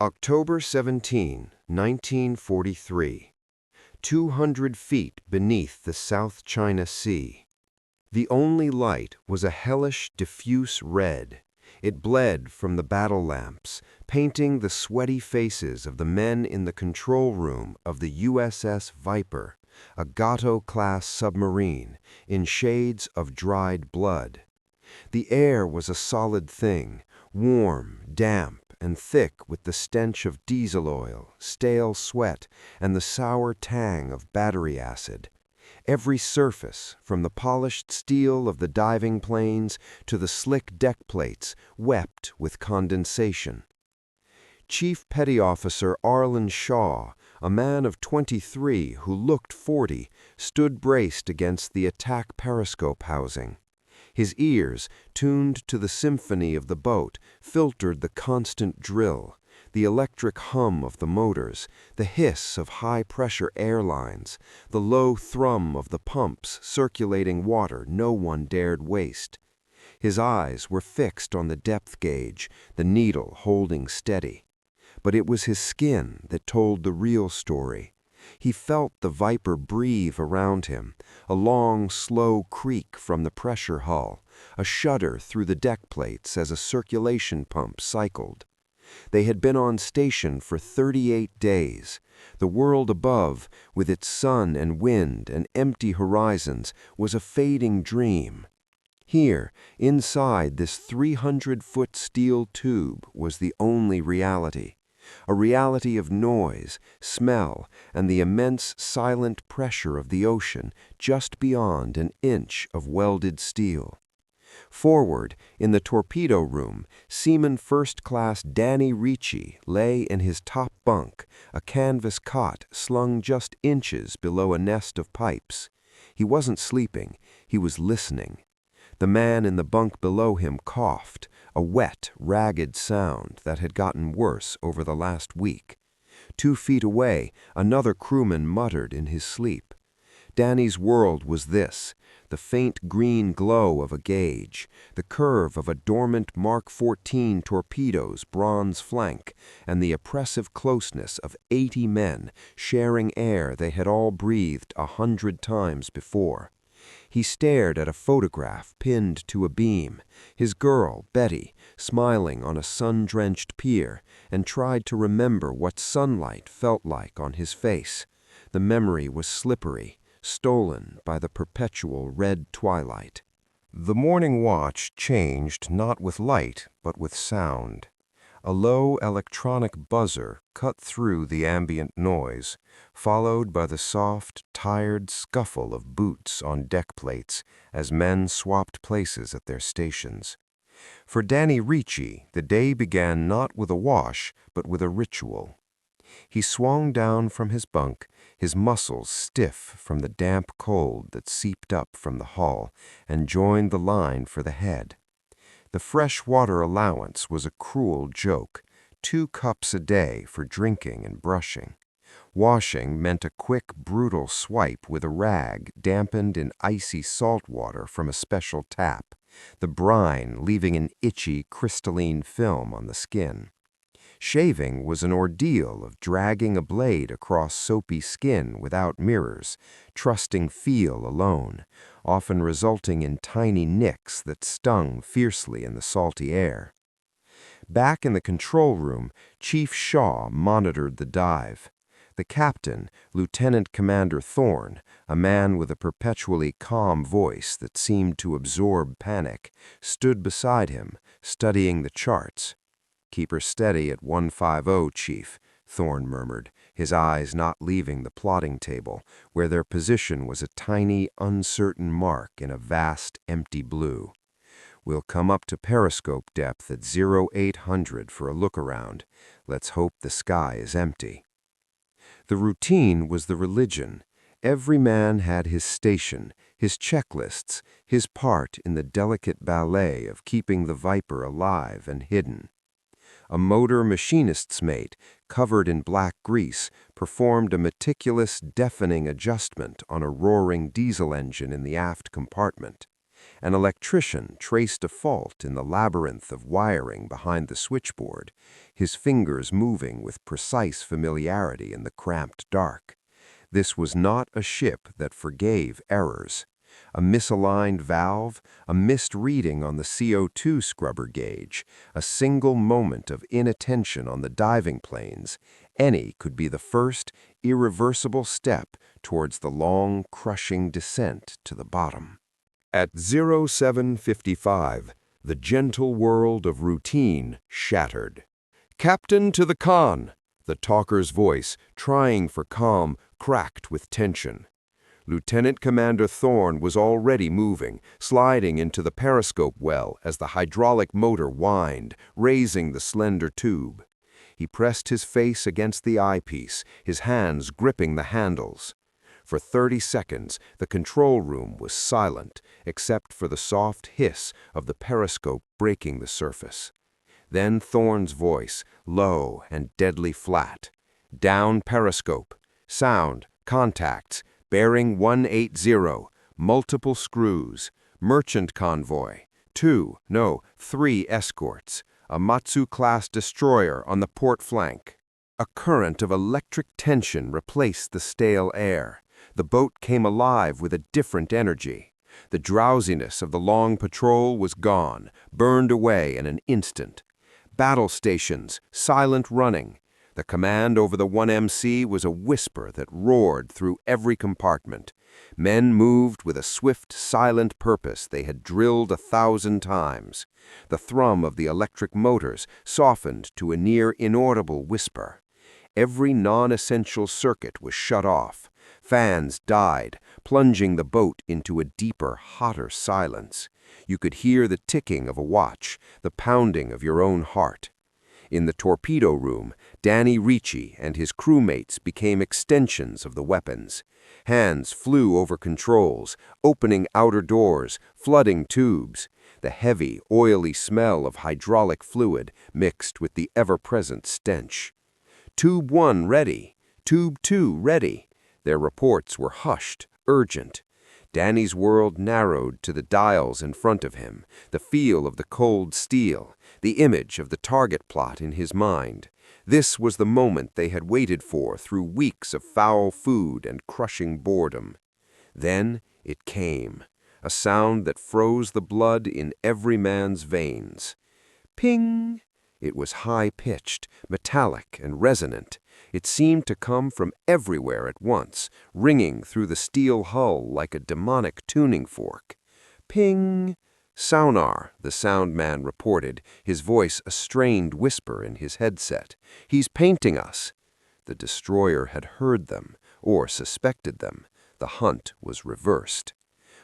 October 17, 1943. 200 feet beneath the South China Sea. The only light was a hellish, diffuse red. It bled from the battle lamps, painting the sweaty faces of the men in the control room of the USS Viper, a Gato-class submarine, in shades of dried blood. The air was a solid thing, warm, damp, and thick with the stench of diesel oil, stale sweat, and the sour tang of battery acid. Every surface, from the polished steel of the diving planes to the slick deck plates, wept with condensation. Chief Petty Officer Arlen Shaw, a man of 23 who looked 40, stood braced against the attack periscope housing. His ears, tuned to the symphony of the boat, filtered the constant drill, the electric hum of the motors, the hiss of high-pressure air lines, the low thrum of the pumps circulating water no one dared waste. His eyes were fixed on the depth gauge, the needle holding steady. But it was his skin that told the real story. He felt the Viper breathe around him, a long, slow creak from the pressure hull, a shudder through the deck plates as a circulation pump cycled. They had been on station for 38 days. The world above, with its sun and wind and empty horizons, was a fading dream. Here, inside this 300-foot steel tube, was the only reality. A reality of noise, smell, and the immense silent pressure of the ocean just beyond an inch of welded steel. Forward, in the torpedo room, Seaman First Class Danny Ricci lay in his top bunk, a canvas cot slung just inches below a nest of pipes. He wasn't sleeping, he was listening. The man in the bunk below him coughed, a wet, ragged sound that had gotten worse over the last week. 2 feet away, another crewman muttered in his sleep. Danny's world was this: the faint green glow of a gauge, the curve of a dormant Mark 14 torpedo's bronze flank, and the oppressive closeness of 80 men sharing air they had all breathed 100 times before. He stared at a photograph pinned to a beam, his girl, Betty, smiling on a sun-drenched pier, and tried to remember what sunlight felt like on his face. The memory was slippery, stolen by the perpetual red twilight. The morning watch changed not with light, but with sound. A low electronic buzzer cut through the ambient noise, followed by the soft, tired scuffle of boots on deck plates as men swapped places at their stations. For Danny Ricci, the day began not with a wash, but with a ritual. He swung down from his bunk, his muscles stiff from the damp cold that seeped up from the hull, and joined the line for the head. The fresh water allowance was a cruel joke, 2 cups a day for drinking and brushing. Washing meant a quick, brutal swipe with a rag dampened in icy salt water from a special tap, the brine leaving an itchy, crystalline film on the skin. Shaving was an ordeal of dragging a blade across soapy skin without mirrors, trusting feel alone, often resulting in tiny nicks that stung fiercely in the salty air. Back in the control room, Chief Shaw monitored the dive. The captain, Lieutenant Commander Thorne, a man with a perpetually calm voice that seemed to absorb panic, stood beside him, studying the charts. "Keep her steady at 150, Chief," Thorne murmured, his eyes not leaving the plotting table, where their position was a tiny, uncertain mark in a vast, empty blue. "We'll come up to periscope depth at 0800 for a look-around. Let's hope the sky is empty." The routine was the religion. Every man had his station, his checklists, his part in the delicate ballet of keeping the Viper alive and hidden. A motor machinist's mate, covered in black grease, performed a meticulous, deafening adjustment on a roaring diesel engine in the aft compartment. An electrician traced a fault in the labyrinth of wiring behind the switchboard, his fingers moving with precise familiarity in the cramped dark. This was not a ship that forgave errors. A misaligned valve, a missed reading on the CO2 scrubber gauge, a single moment of inattention on the diving planes, any could be the first, irreversible step towards the long, crushing descent to the bottom. At 0755, the gentle world of routine shattered. "Captain to the con!" The talker's voice, trying for calm, cracked with tension. Lieutenant Commander Thorne was already moving, sliding into the periscope well as the hydraulic motor whined, raising the slender tube. He pressed his face against the eyepiece, his hands gripping the handles. For 30 seconds, the control room was silent, except for the soft hiss of the periscope breaking the surface. Then Thorne's voice, low and deadly flat. "Down periscope. Sound, contacts, bearing 180, multiple screws, merchant convoy, 3 escorts, a Matsu-class destroyer on the port flank." A current of electric tension replaced the stale air. The boat came alive with a different energy. The drowsiness of the long patrol was gone, burned away in an instant. Battle stations, silent running. The command over the 1MC was a whisper that roared through every compartment. Men moved with a swift, silent purpose they had drilled 1,000 times. The thrum of the electric motors softened to a near inaudible whisper. Every non-essential circuit was shut off. Fans died, plunging the boat into a deeper, hotter silence. You could hear the ticking of a watch, the pounding of your own heart. In the torpedo room, Danny Ricci and his crewmates became extensions of the weapons. Hands flew over controls, opening outer doors, flooding tubes. The heavy, oily smell of hydraulic fluid mixed with the ever-present stench. "Tube 1 ready. Tube 2 ready." Their reports were hushed, urgent. Danny's world narrowed to the dials in front of him, the feel of the cold steel, the image of the target plot in his mind. This was the moment they had waited for through weeks of foul food and crushing boredom. Then it came, a sound that froze the blood in every man's veins. Ping! It was high-pitched, metallic, and resonant. It seemed to come from everywhere at once, ringing through the steel hull like a demonic tuning fork. Ping! "Sonar," the sound man reported, his voice a strained whisper in his headset. "He's painting us." The destroyer had heard them, or suspected them. The hunt was reversed.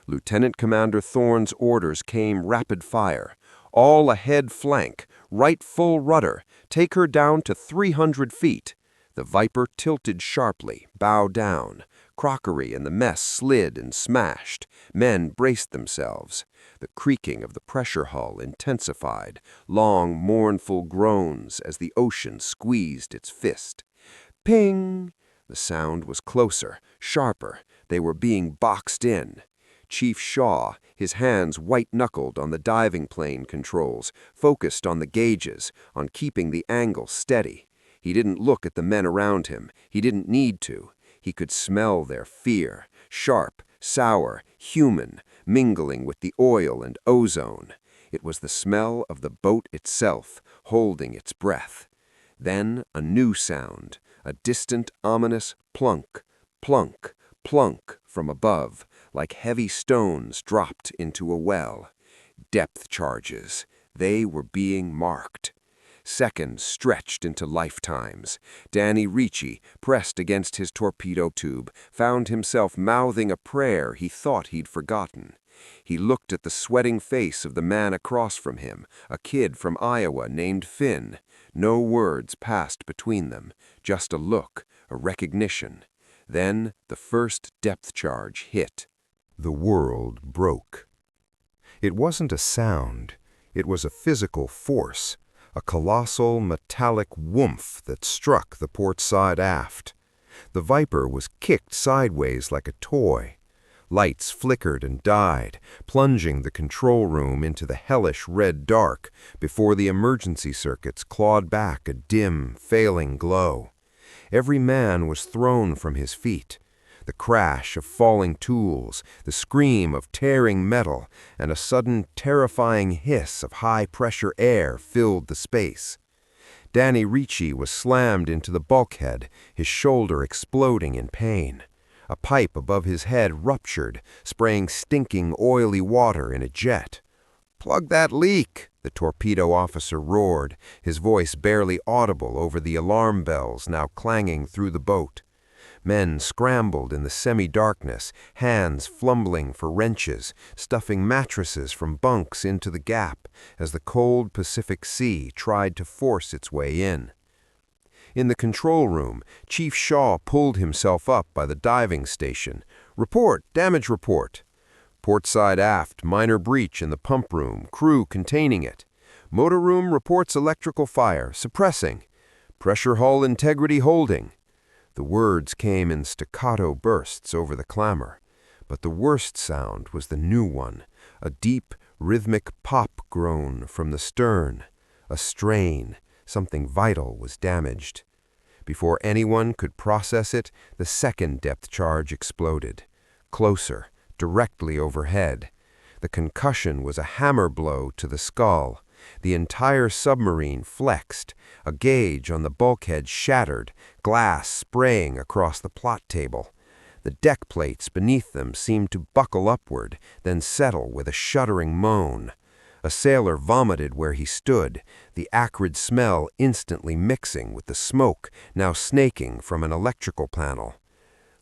Lieutenant Commander Thorne's orders came rapid fire. "All ahead flank, right full rudder, take her down to 300 feet. The Viper tilted sharply, bow down. Crockery in the mess slid and smashed. Men braced themselves. The creaking of the pressure hull intensified, long, mournful groans as the ocean squeezed its fist. Ping! The sound was closer, sharper. They were being boxed in. Chief Shaw, his hands white-knuckled on the diving plane controls, focused on the gauges, on keeping the angle steady. He didn't look at the men around him. He didn't need to. He could smell their fear, sharp, sour, human, mingling with the oil and ozone. It was the smell of the boat itself, holding its breath. Then a new sound, a distant, ominous plunk, plunk, plunk from above, like heavy stones dropped into a well. Depth charges. They were being marked. Seconds stretched into lifetimes. Danny Ricci, pressed against his torpedo tube, found himself mouthing a prayer he thought he'd forgotten. He looked at the sweating face of the man across from him, a kid from Iowa named Finn. No words passed between them, just a look, a recognition. Then the first depth charge hit. The world broke. It wasn't a sound. It was a physical force, a colossal metallic whoomph that struck the port side aft. The Viper was kicked sideways like a toy. Lights flickered and died, plunging the control room into the hellish red dark before the emergency circuits clawed back a dim, failing glow. Every man was thrown from his feet. The crash of falling tools, the scream of tearing metal, and a sudden terrifying hiss of high-pressure air filled the space. Danny Ricci was slammed into the bulkhead, his shoulder exploding in pain. A pipe above his head ruptured, spraying stinking, oily water in a jet. "Plug that leak!" the torpedo officer roared, his voice barely audible over the alarm bells now clanging through the boat. Men scrambled in the semi-darkness, hands fumbling for wrenches, stuffing mattresses from bunks into the gap as the cold Pacific Sea tried to force its way in. In the control room, Chief Shaw pulled himself up by the diving station. "Report, damage report." "Portside aft, minor breach in the pump room, crew containing it. Motor room reports electrical fire, suppressing. Pressure hull integrity holding." The words came in staccato bursts over the clamor. But the worst sound was the new one, a deep, rhythmic pop groan from the stern. A strain, something vital was damaged. Before anyone could process it, the second depth charge exploded. Closer, directly overhead. The concussion was a hammer blow to the skull. The entire submarine flexed, a gauge on the bulkhead shattered, glass spraying across the plot table. The deck plates beneath them seemed to buckle upward, then settle with a shuddering moan. A sailor vomited where he stood, the acrid smell instantly mixing with the smoke now snaking from an electrical panel.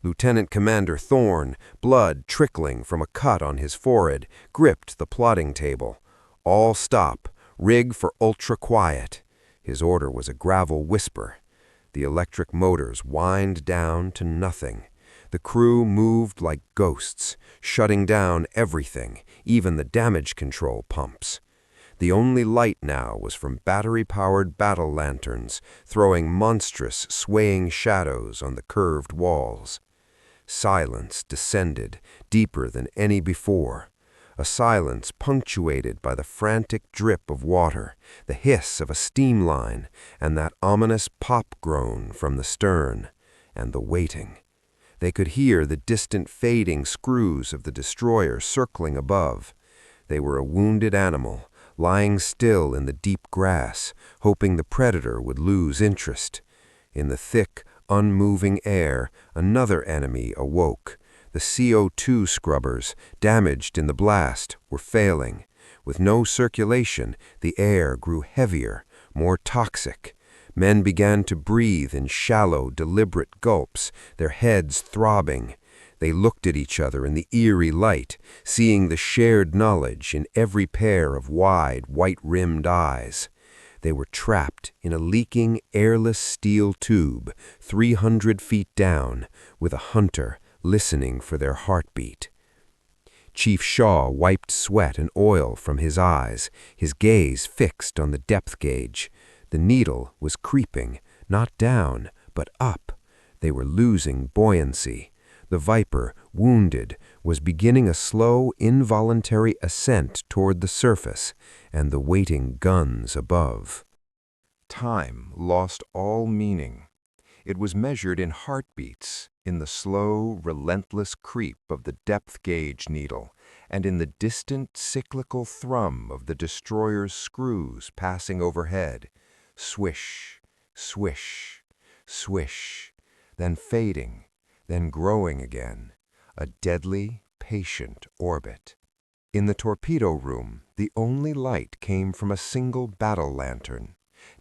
Lieutenant Commander Thorne, blood trickling from a cut on his forehead, gripped the plotting table. "All stop. Rig for ultra-quiet." His order was a gravel whisper. The electric motors whined down to nothing. The crew moved like ghosts, shutting down everything, even the damage control pumps. The only light now was from battery-powered battle lanterns, throwing monstrous, swaying shadows on the curved walls. Silence descended, deeper than any before. A silence punctuated by the frantic drip of water, the hiss of a steam line, and that ominous pop groan from the stern, and the waiting. They could hear the distant fading screws of the destroyer circling above. They were a wounded animal, lying still in the deep grass, hoping the predator would lose interest. In the thick, unmoving air, another enemy awoke. The CO2 scrubbers, damaged in the blast, were failing. With no circulation, the air grew heavier, more toxic. Men began to breathe in shallow, deliberate gulps, their heads throbbing. They looked at each other in the eerie light, seeing the shared knowledge in every pair of wide, white-rimmed eyes. They were trapped in a leaking, airless steel tube, 300 feet down, with a hunter listening for their heartbeat. Chief Shaw wiped sweat and oil from his eyes, his gaze fixed on the depth gauge. The needle was creeping, not down, but up. They were losing buoyancy. The Viper, wounded, was beginning a slow, involuntary ascent toward the surface and the waiting guns above. Time lost all meaning. It was measured in heartbeats, in the slow, relentless creep of the depth gauge needle, and in the distant, cyclical thrum of the destroyer's screws passing overhead. Swish, swish, swish, then fading, then growing again, a deadly, patient orbit. In the torpedo room, the only light came from a single battle lantern.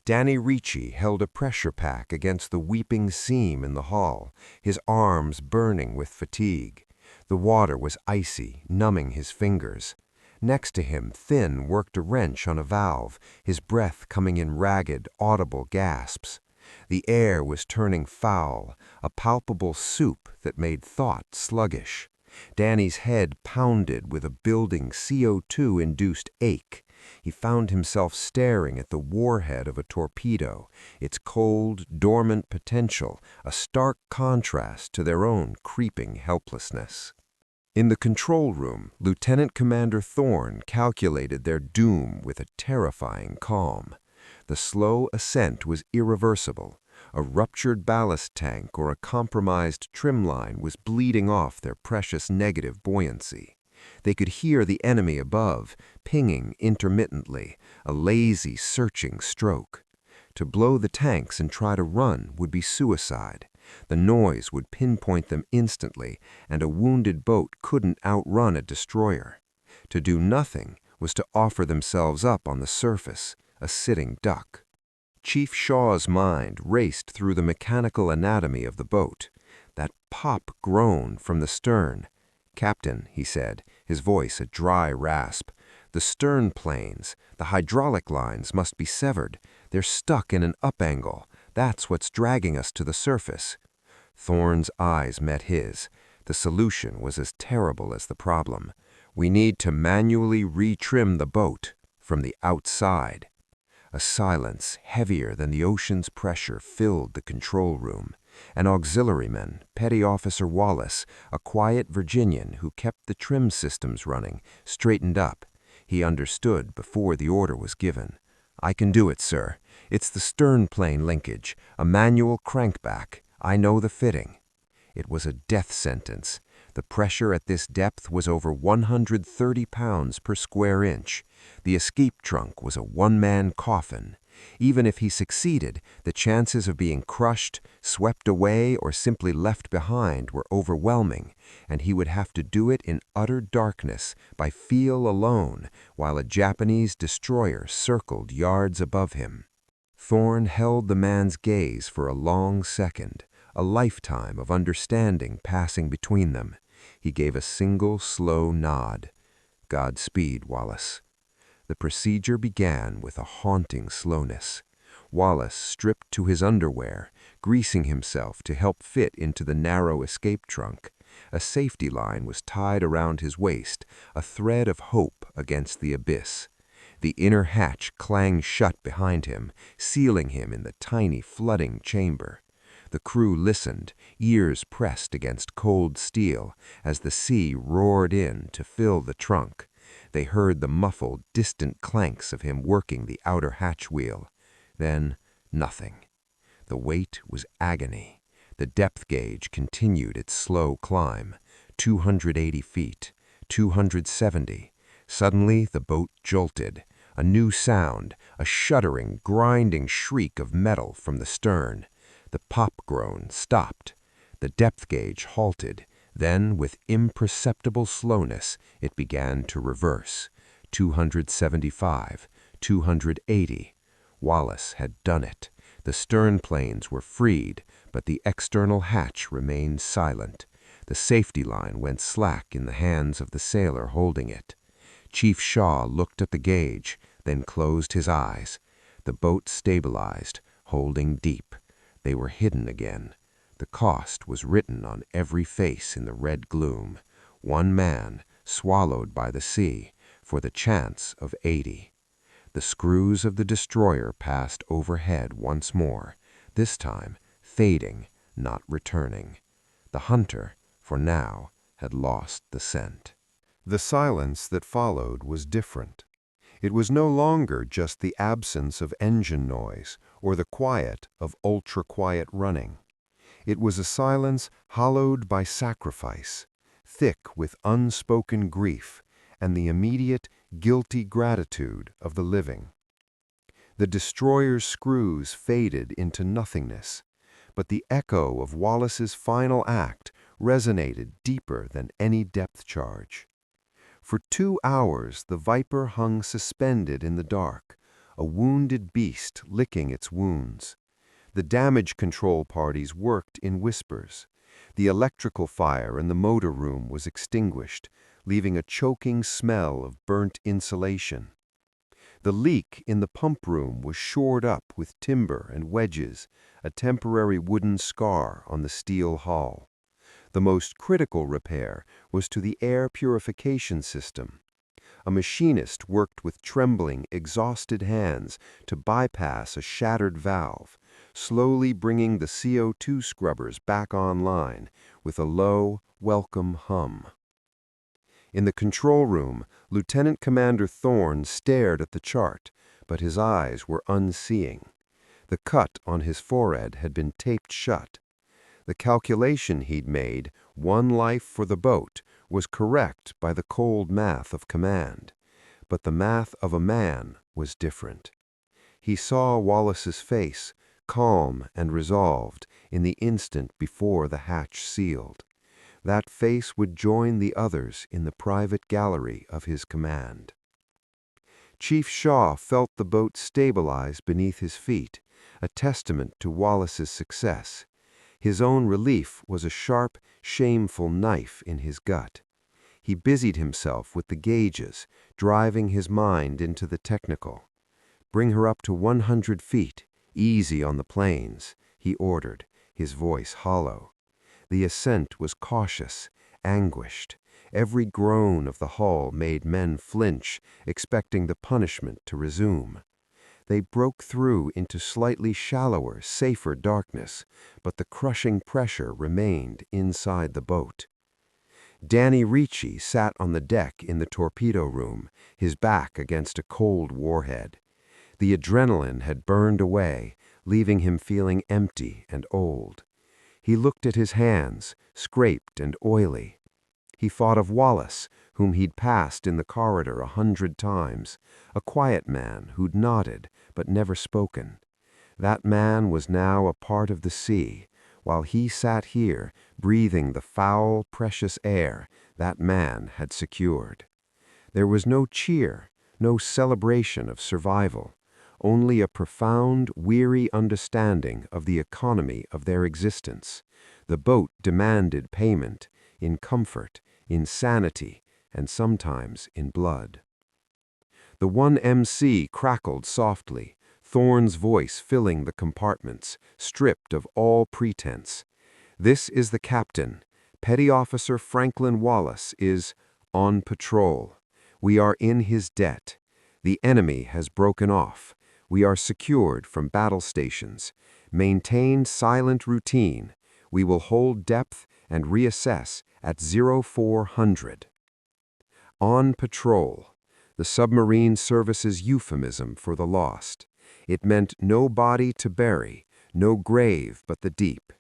Danny Ricci held a pressure pack against the weeping seam in the hull, his arms burning with fatigue. The water was icy, numbing his fingers. Next to him, Thin worked a wrench on a valve, his breath coming in ragged, audible gasps. The air was turning foul, a palpable soup that made thought sluggish. Danny's head pounded with a building CO2-induced ache. He found himself staring at the warhead of a torpedo, its cold, dormant potential, a stark contrast to their own creeping helplessness. In the control room, Lieutenant Commander Thorne calculated their doom with a terrifying calm. The slow ascent was irreversible. A ruptured ballast tank or a compromised trim line was bleeding off their precious negative buoyancy. They could hear the enemy above, pinging intermittently, a lazy, searching stroke. To blow the tanks and try to run would be suicide. The noise would pinpoint them instantly, and a wounded boat couldn't outrun a destroyer. To do nothing was to offer themselves up on the surface, a sitting duck. Chief Shaw's mind raced through the mechanical anatomy of the boat. That pop groan from the stern. "Captain," he said, his voice a dry rasp, "the stern planes, the hydraulic lines must be severed. They're stuck in an up angle. That's what's dragging us to the surface." Thorne's eyes met his. The solution was as terrible as the problem. "We need to manually retrim the boat from the outside." A silence heavier than the ocean's pressure filled the control room. An auxiliaryman, Petty Officer Wallace, a quiet Virginian who kept the trim systems running, straightened up. He understood before the order was given. "I can do it, sir. It's the stern plane linkage, a manual crankback. I know the fitting." It was a death sentence. The pressure at this depth was over 130 pounds per square inch. The escape trunk was a one-man coffin. Even if he succeeded, the chances of being crushed, swept away, or simply left behind were overwhelming, and he would have to do it in utter darkness, by feel alone, while a Japanese destroyer circled yards above him. Thorne held the man's gaze for a long second, a lifetime of understanding passing between them. He gave a single slow nod. "Godspeed, Wallace." The procedure began with a haunting slowness. Wallace stripped to his underwear, greasing himself to help fit into the narrow escape trunk. A safety line was tied around his waist, a thread of hope against the abyss. The inner hatch clanged shut behind him, sealing him in the tiny flooding chamber. The crew listened, ears pressed against cold steel, as the sea roared in to fill the trunk. They heard the muffled, distant clanks of him working the outer hatch wheel. Then, nothing. The wait was agony. The depth gauge continued its slow climb. 280 feet, 270. Suddenly, the boat jolted. A new sound, a shuddering, grinding shriek of metal from the stern. The pop groan stopped. The depth gauge halted. Then, with imperceptible slowness, it began to reverse. 275, 280. Wallace had done it. The stern planes were freed, but the external hatch remained silent. The safety line went slack in the hands of the sailor holding it. Chief Shaw looked at the gauge, then closed his eyes. The boat stabilized, holding deep. They were hidden again. The cost was written on every face in the red gloom. One man, swallowed by the sea, for the chance of 80. The screws of the destroyer passed overhead once more, this time fading, not returning. The hunter, for now, had lost the scent. The silence that followed was different. It was no longer just the absence of engine noise or the quiet of ultra-quiet running. It was a silence hollowed by sacrifice, thick with unspoken grief and the immediate, guilty gratitude of the living. The destroyer's screws faded into nothingness, but the echo of Wallace's final act resonated deeper than any depth charge. For 2 hours the Viper hung suspended in the dark, a wounded beast licking its wounds. The damage control parties worked in whispers. The electrical fire in the motor room was extinguished, leaving a choking smell of burnt insulation. The leak in the pump room was shored up with timber and wedges, a temporary wooden scar on the steel hull. The most critical repair was to the air purification system. A machinist worked with trembling, exhausted hands to bypass a shattered valve, slowly bringing the CO2 scrubbers back online with a low, welcome hum. In the control room, Lieutenant Commander Thorne stared at the chart, but his eyes were unseeing. The cut on his forehead had been taped shut. The calculation he'd made, one life for the boat, was correct by the cold math of command. But the math of a man was different. He saw Wallace's face, calm and resolved, in the instant before the hatch sealed. That face would join the others in the private gallery of his command. Chief Shaw felt the boat stabilize beneath his feet, a testament to Wallace's success. His own relief was a sharp, shameful knife in his gut. He busied himself with the gauges, driving his mind into the technical. "Bring her up to 100 feet, easy on the planes," he ordered, his voice hollow. The ascent was cautious, anguished. Every groan of the hull made men flinch, expecting the punishment to resume. They broke through into slightly shallower, safer darkness, but the crushing pressure remained inside the boat. Danny Ricci sat on the deck in the torpedo room, his back against a cold warhead. The adrenaline had burned away, leaving him feeling empty and old. He looked at his hands, scraped and oily. He thought of Wallace, whom he'd passed in the corridor 100 times, a quiet man who'd nodded but never spoken. That man was now a part of the sea. While he sat here, breathing the foul, precious air that man had secured. There was no cheer, no celebration of survival, only a profound, weary understanding of the economy of their existence. The boat demanded payment, in comfort, in sanity, and sometimes in blood. The 1MC crackled softly, Thorne's voice filling the compartments, stripped of all pretense. "This is the captain. Petty Officer Franklin Wallace is on patrol. We are in his debt. The enemy has broken off. We are secured from battle stations. Maintain silent routine. We will hold depth and reassess at 0400. On patrol. The submarine service's euphemism for the lost. It meant no body to bury, no grave but the deep.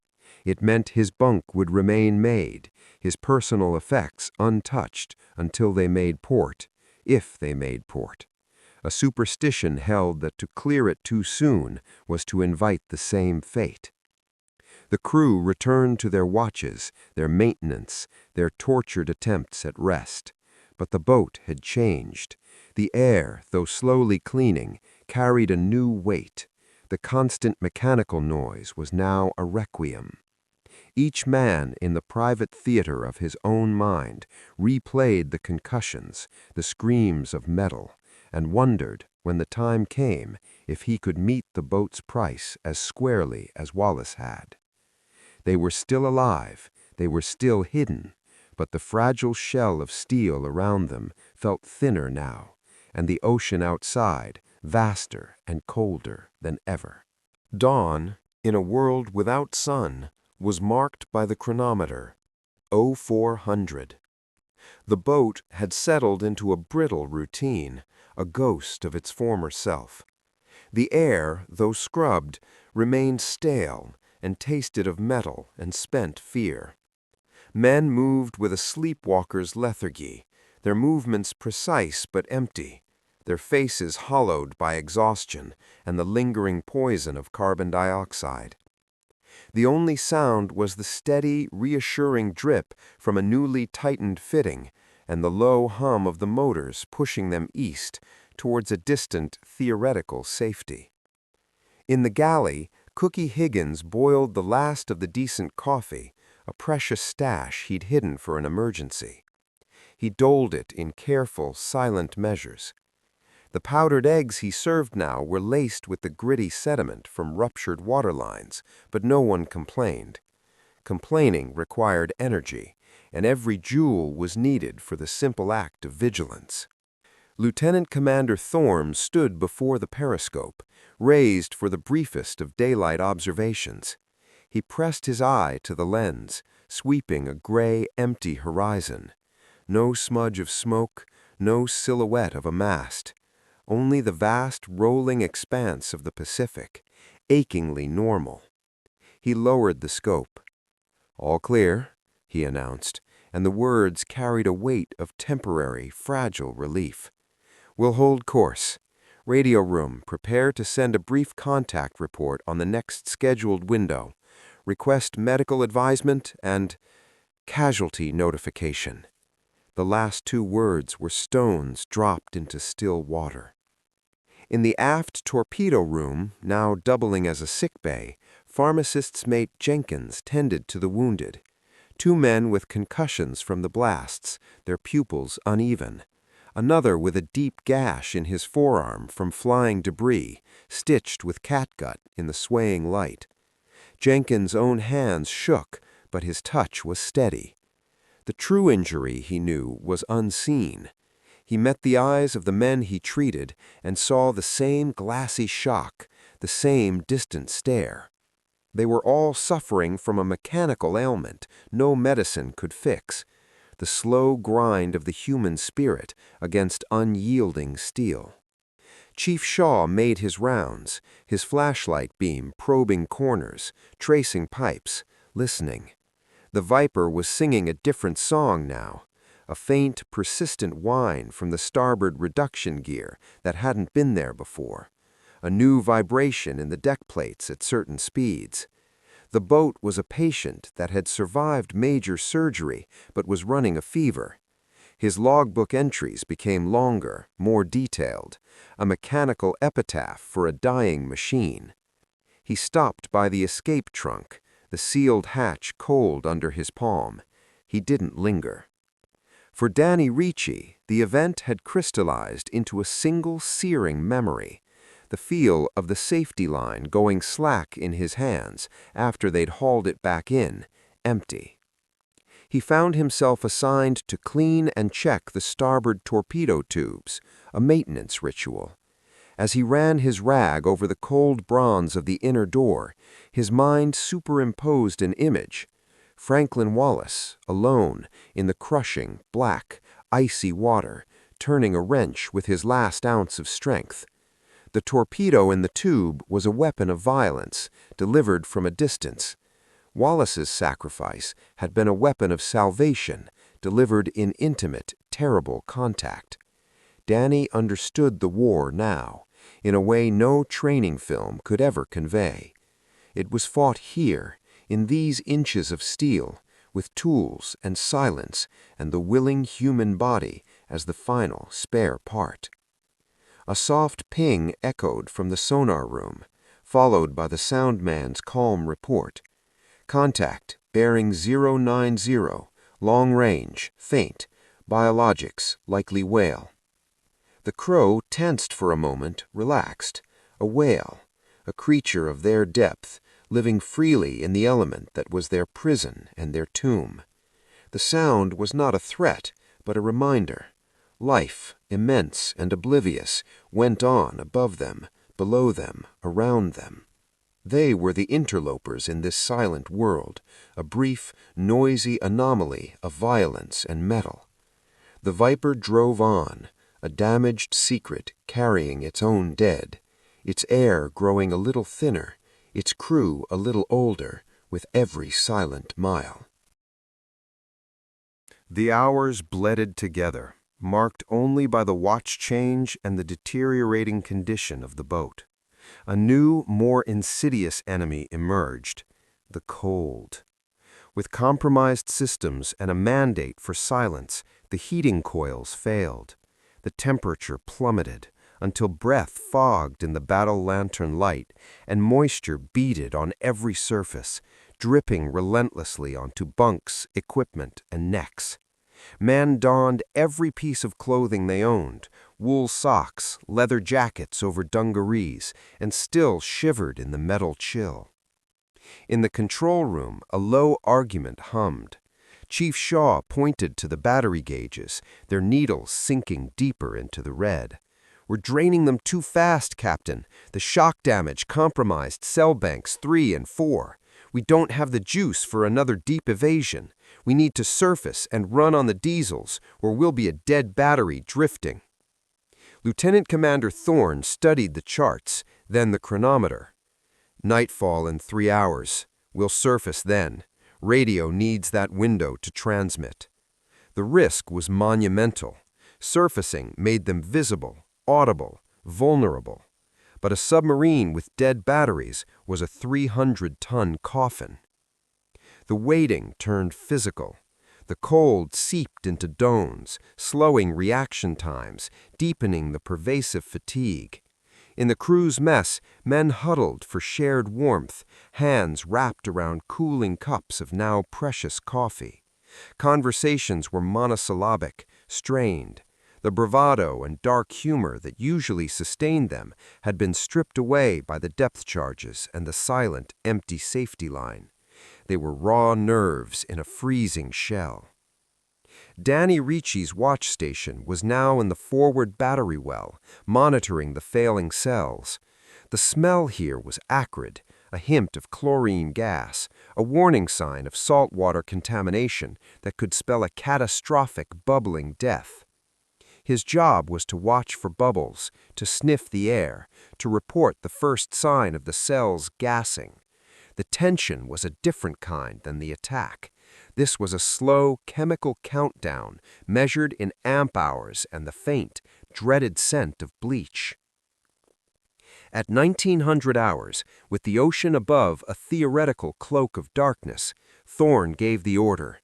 It meant his bunk would remain made, his personal effects untouched until they made port, if they made port. A superstition held that to clear it too soon was to invite the same fate. The crew returned to their watches, their maintenance, their tortured attempts at rest. But the boat had changed. The air, though slowly cleaning, carried a new weight. The constant mechanical noise was now a requiem. Each man in the private theater of his own mind replayed the concussions, the screams of metal, and wondered, when the time came, if he could meet the boat's price as squarely as Wallace had. They were still alive, they were still hidden, but the fragile shell of steel around them felt thinner now, and the ocean outside vaster and colder than ever. Dawn, in a world without sun, was marked by the chronometer, 0400. The boat had settled into a brittle routine, a ghost of its former self. The air, though scrubbed, remained stale and tasted of metal and spent fear. Men moved with a sleepwalker's lethargy, their movements precise but empty, their faces hollowed by exhaustion and the lingering poison of carbon dioxide. The only sound was the steady, reassuring drip from a newly tightened fitting and the low hum of the motors pushing them east towards a distant, theoretical safety. In the galley, Cookie Higgins boiled the last of the decent coffee, a precious stash he'd hidden for an emergency. He doled it in careful, silent measures. The powdered eggs he served now were laced with the gritty sediment from ruptured water lines, but no one complained. Complaining required energy, and every joule was needed for the simple act of vigilance. Lieutenant Commander Thorne stood before the periscope, raised for the briefest of daylight observations. He pressed his eye to the lens, sweeping a gray, empty horizon. No smudge of smoke, no silhouette of a mast. Only the vast rolling expanse of the Pacific, achingly normal. He lowered the scope. "All clear," he announced, and the words carried a weight of temporary, fragile relief. "We'll hold course. Radio room, prepare to send a brief contact report on the next scheduled window. Request medical advisement and casualty notification." The last two words were stones dropped into still water. In the aft torpedo room, now doubling as a sick bay, pharmacist's mate Jenkins tended to the wounded. Two men with concussions from the blasts, their pupils uneven. Another with a deep gash in his forearm from flying debris, stitched with catgut in the swaying light. Jenkins' own hands shook, but his touch was steady. The true injury, he knew, was unseen. He met the eyes of the men he treated and saw the same glassy shock, the same distant stare. They were all suffering from a mechanical ailment no medicine could fix, the slow grind of the human spirit against unyielding steel. Chief Shaw made his rounds, his flashlight beam probing corners, tracing pipes, listening. The Viper was singing a different song now, a faint, persistent whine from the starboard reduction gear that hadn't been there before, a new vibration in the deck plates at certain speeds. The boat was a patient that had survived major surgery but was running a fever. His logbook entries became longer, more detailed, a mechanical epitaph for a dying machine. He stopped by the escape trunk, the sealed hatch cold under his palm. He didn't linger. For Danny Ricci, the event had crystallized into a single searing memory, the feel of the safety line going slack in his hands after they'd hauled it back in, empty. He found himself assigned to clean and check the starboard torpedo tubes, a maintenance ritual. As he ran his rag over the cold bronze of the inner door, his mind superimposed an image. Franklin Wallace, alone, in the crushing, black, icy water, turning a wrench with his last ounce of strength. The torpedo in the tube was a weapon of violence, delivered from a distance. Wallace's sacrifice had been a weapon of salvation, delivered in intimate, terrible contact. Danny understood the war now, in a way no training film could ever convey. It was fought here, in these inches of steel, with tools and silence and the willing human body as the final spare part. A soft ping echoed from the sonar room, followed by the soundman's calm report. "Contact, bearing 090, long range, faint, biologics, likely whale." The crow tensed for a moment, relaxed. A whale, a creature of their depth, living freely in the element that was their prison and their tomb. The sound was not a threat, but a reminder. Life, immense and oblivious, went on above them, below them, around them. They were the interlopers in this silent world, a brief, noisy anomaly of violence and metal. The Viper drove on, a damaged secret carrying its own dead, its air growing a little thinner, its crew a little older, with every silent mile. The hours blended together, marked only by the watch change and the deteriorating condition of the boat. A new, more insidious enemy emerged, the cold. With compromised systems and a mandate for silence, the heating coils failed. The temperature plummeted until breath fogged in the battle lantern light and moisture beaded on every surface, dripping relentlessly onto bunks, equipment, and necks. Men donned every piece of clothing they owned, wool socks, leather jackets over dungarees, and still shivered in the metal chill. In the control room, a low argument hummed. Chief Shaw pointed to the battery gauges, their needles sinking deeper into the red. "We're draining them too fast, Captain. The shock damage compromised cell banks 3 and 4. We don't have the juice for another deep evasion. We need to surface and run on the diesels, or we'll be a dead battery drifting." Lieutenant Commander Thorne studied the charts, then the chronometer. "Nightfall in 3 hours. We'll surface then. Radio needs that window to transmit." The risk was monumental. Surfacing made them visible, audible, vulnerable. But a submarine with dead batteries was a 300-ton coffin. The waiting turned physical. The cold seeped into domes, slowing reaction times, deepening the pervasive fatigue. In the crew's mess, men huddled for shared warmth, hands wrapped around cooling cups of now precious coffee. Conversations were monosyllabic, strained. The bravado and dark humor that usually sustained them had been stripped away by the depth charges and the silent, empty safety line. They were raw nerves in a freezing shell. Danny Ricci's watch station was now in the forward battery well, monitoring the failing cells. The smell here was acrid, a hint of chlorine gas, a warning sign of saltwater contamination that could spell a catastrophic bubbling death. His job was to watch for bubbles, to sniff the air, to report the first sign of the cells gassing. The tension was a different kind than the attack. This was a slow chemical countdown measured in amp hours and the faint, dreaded scent of bleach. At 1900 hours, with the ocean above a theoretical cloak of darkness, Thorne gave the order.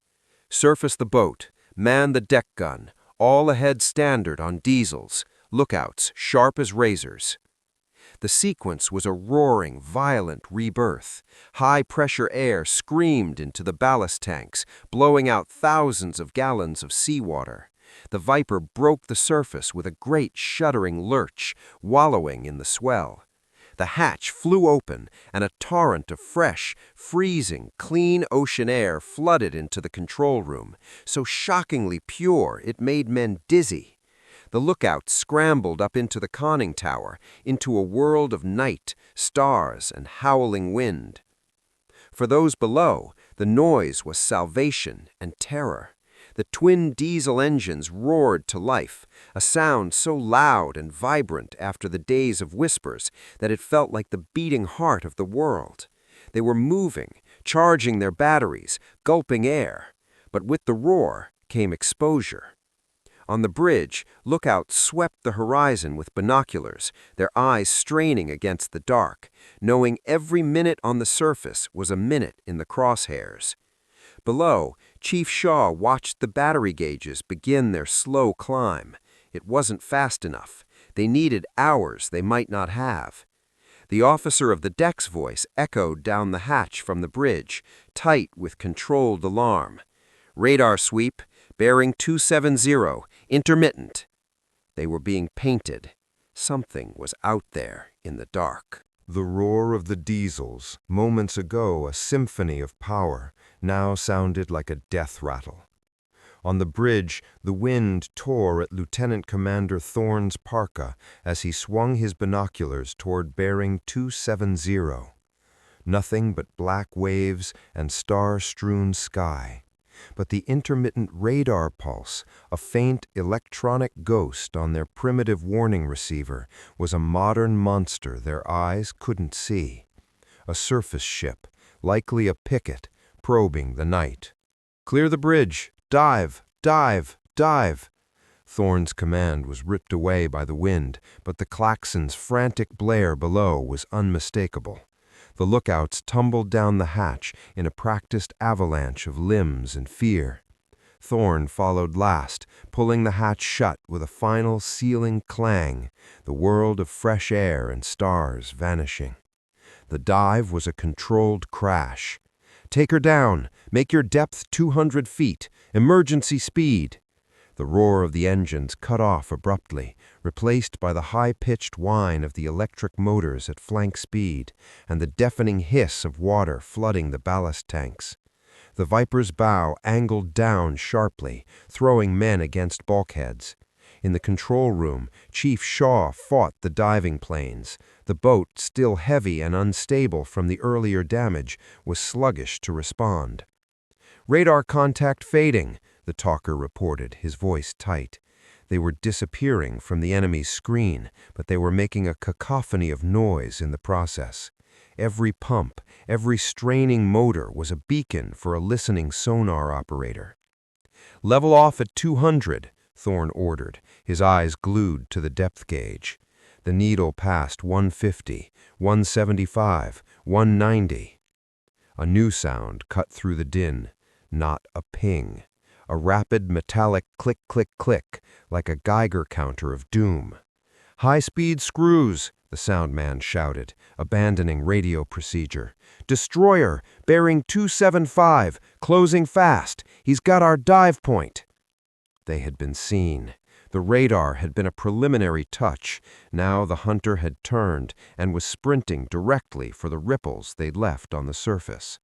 "Surface the boat, man the deck gun, all ahead standard on diesels, lookouts sharp as razors." The sequence was a roaring, violent rebirth. High-pressure air screamed into the ballast tanks, blowing out thousands of gallons of seawater. The Viper broke the surface with a great shuddering lurch, wallowing in the swell. The hatch flew open, and a torrent of fresh, freezing, clean ocean air flooded into the control room, so shockingly pure it made men dizzy. The lookouts scrambled up into the conning tower, into a world of night, stars, and howling wind. For those below, the noise was salvation and terror. The twin diesel engines roared to life, a sound so loud and vibrant after the days of whispers that it felt like the beating heart of the world. They were moving, charging their batteries, gulping air. But with the roar came exposure. On the bridge, lookouts swept the horizon with binoculars, their eyes straining against the dark, knowing every minute on the surface was a minute in the crosshairs. Below, Chief Shaw watched the battery gauges begin their slow climb. It wasn't fast enough. They needed hours they might not have. The officer of the deck's voice echoed down the hatch from the bridge, tight with controlled alarm. "Radar sweep, bearing 270, intermittent." They were being painted. Something was out there in the dark. The roar of the diesels, moments ago a symphony of power, now sounded like a death rattle. On the bridge, the wind tore at Lieutenant Commander Thorne's parka as he swung his binoculars toward bearing 270. Nothing but black waves and star-strewn sky. But the intermittent radar pulse, a faint electronic ghost on their primitive warning receiver, was a modern monster their eyes couldn't see. A surface ship, likely a picket, probing the night. "Clear the bridge! Dive! Dive! Dive!" Thorne's command was ripped away by the wind, but the klaxon's frantic blare below was unmistakable. The lookouts tumbled down the hatch in a practiced avalanche of limbs and fear. Thorne followed last, pulling the hatch shut with a final sealing clang, the world of fresh air and stars vanishing. The dive was a controlled crash. "Take her down! Make your depth 200 feet! Emergency speed!" The roar of the engines cut off abruptly, replaced by the high-pitched whine of the electric motors at flank speed and the deafening hiss of water flooding the ballast tanks. The Viper's bow angled down sharply, throwing men against bulkheads. In the control room, Chief Shaw fought the diving planes. The boat, still heavy and unstable from the earlier damage, was sluggish to respond. "Radar contact fading," the talker reported, his voice tight. They were disappearing from the enemy's screen, but they were making a cacophony of noise in the process. Every pump, every straining motor was a beacon for a listening sonar operator. "Level off at 200, Thorne ordered, his eyes glued to the depth gauge. The needle passed 150, 175, 190. A new sound cut through the din, not a ping. A rapid metallic click, click, click, like a Geiger counter of doom. "High-speed screws," the soundman shouted, abandoning radio procedure. "Destroyer, bearing 275, closing fast. He's got our dive point." They had been seen. The radar had been a preliminary touch. Now the hunter had turned and was sprinting directly for the ripples they'd left on the surface.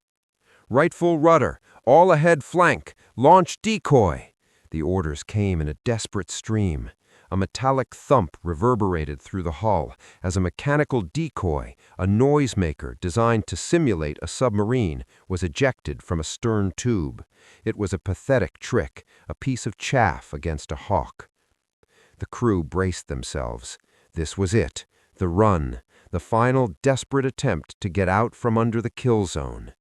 "Right full rudder, all ahead flank, launch decoy." The orders came in a desperate stream. A metallic thump reverberated through the hull as a mechanical decoy, a noisemaker designed to simulate a submarine, was ejected from a stern tube. It was a pathetic trick, a piece of chaff against a hawk. The crew braced themselves. This was it, the run, the final desperate attempt to get out from under the kill zone.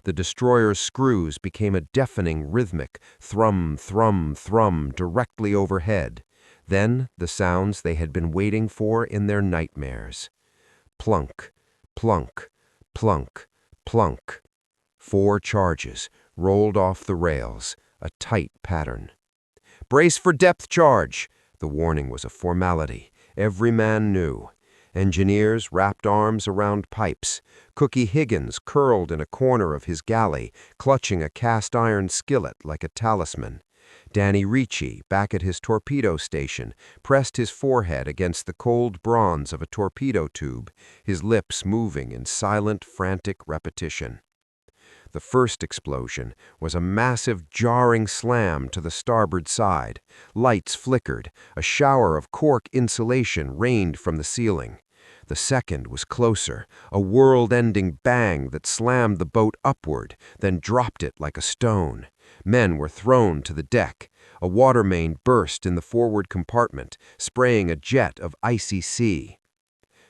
The destroyer's screws became a deafening rhythmic thrum, thrum, thrum directly overhead. Then the sounds they had been waiting for in their nightmares. Plunk, plunk, plunk, plunk. 4 charges rolled off the rails, a tight pattern. "Brace for depth charge!" The warning was a formality. Every man knew. Engineers wrapped arms around pipes. Cookie Higgins curled in a corner of his galley, clutching a cast-iron skillet like a talisman. Danny Ricci, back at his torpedo station, pressed his forehead against the cold bronze of a torpedo tube, his lips moving in silent, frantic repetition. The first explosion was a massive, jarring slam to the starboard side. Lights flickered. A shower of cork insulation rained from the ceiling. The second was closer, a world-ending bang that slammed the boat upward, then dropped it like a stone. Men were thrown to the deck. A water main burst in the forward compartment, spraying a jet of icy sea.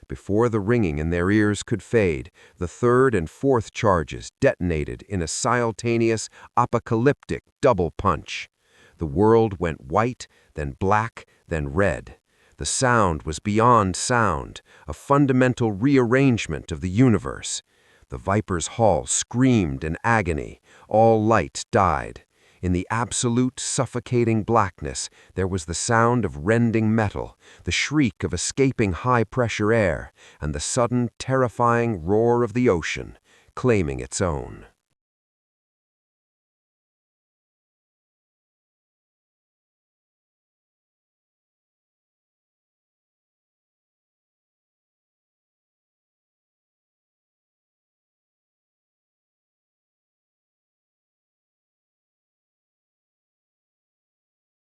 Before the ringing in their ears could fade, the third and fourth charges detonated in a simultaneous, apocalyptic double punch. The world went white, then black, then red. The sound was beyond sound, a fundamental rearrangement of the universe. The Viper's hull screamed in agony. All light died. In the absolute, suffocating blackness, there was the sound of rending metal, the shriek of escaping high-pressure air, and the sudden, terrifying roar of the ocean, claiming its own.